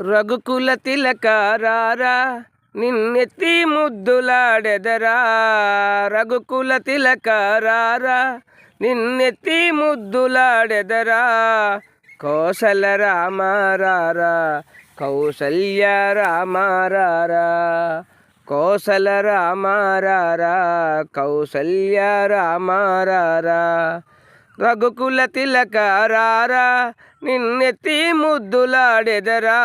రఘుకుల తిలకారారా నిన్నెత్తి ముద్దులాడెదరా. రఘుకుల తిలకారారా నిన్నెత్తి ముద్దులాడెదరా. కోసల రామారారా కౌసల్య రామారారా. కోసల రామారారా కౌసల్య రామారారా. రఘుకుల తిలకారారా నిన్నెత్తి ముద్దులాడెదరా.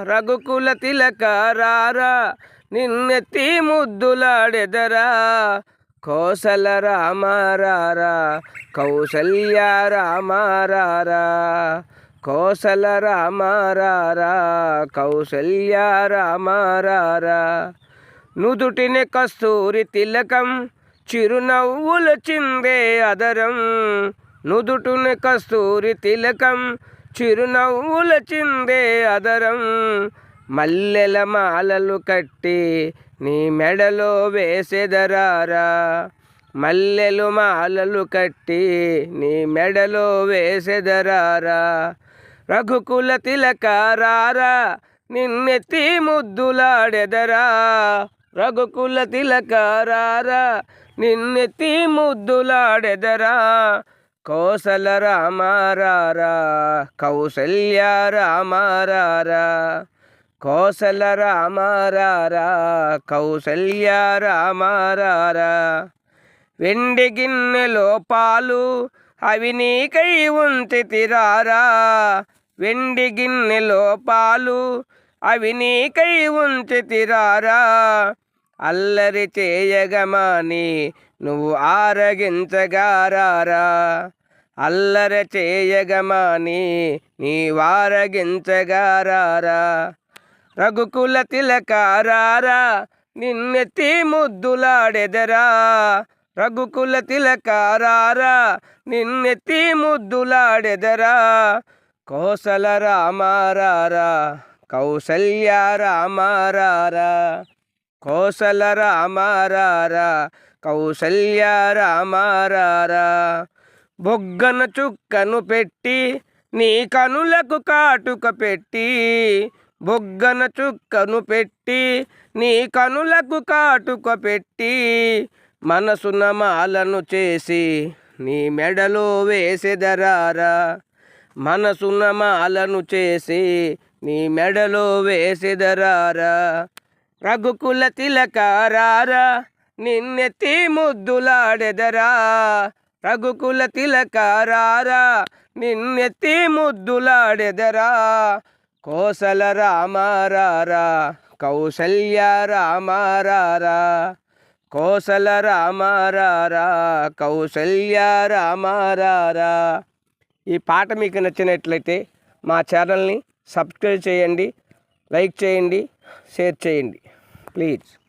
రఘుకుల తిలకారారా నిన్నెత్తి ముద్దులాడెదరా. కోసల రామారారా కౌసల్య రామారారా. కోసల రామారారా కౌసల్య రామారారా. నుదుటిని కస్తూరి తిలకం చిరునవ్వుల చిందే అదరం. నుదుటిని కస్తూరి తిలకం చిరునవ్వుల చిందే అదరం. మల్లెల మాలలు కట్టి నీ మెడలో వేసెదరారా. మల్లెలు మాలలు కట్టి నీ మెడలో వేసెదరారా. రఘుకుల తిలకారారా నిన్నెత్తి ముద్దులాడెదరా. రఘుకుల తిలకారారా నిన్నెత్తి ముద్దులాడెదరా. కోసల రామారారా కౌసల్య రామారారా. కోసల రామారారా కౌసల్య రామారారా. వెండి గిన్నెలో పాలు అవి నీకై ఉంచితిరారా. వెండి గిన్నెలో పాలు అవి నీకై ఉంచితిరారా. అల్లరి చేయగమాని నువ్వు ఆరగించగారారా. అల్లరి చేయగమాని నీ వారగించగారారా. రఘుకుల తిలకారారా నిన్నెత్తి ముద్దులాడెదరా. రఘుకుల తిలకారారా నిన్నెత్తి ముద్దులాడెదరా. కోసల రామారారా కౌసల్య రామారారా. కోసల రామారారా కౌసల్య రామారారా. బొగ్గన చుక్కను పెట్టి నీ కనులకు కాటుక పెట్టి. బొగ్గన చుక్కను పెట్టి నీ కనులకు కాటుక పెట్టి. మనసున మాలను చేసి నీ మెడలో వేసెదరారా. మనసున మాలను చేసి నీ మెడలో వేసెదరారా. రఘుకుల తిలకారారా నిన్నెత్తి ముద్దులాడెదరా. రఘుకుల తిలకారారా నిన్నెత్తి ముద్దులాడెదరా. కోసల రామారారా కౌసల్య రామారారా. కోసల రామారారా కౌసల్య రామారారా. ఈ పాట మీకు నచ్చినట్లయితే మా ఛానల్ని సబ్స్క్రైబ్ చేయండి, లైక్ చేయండి, షేర్ చేయండి ప్లీజ్.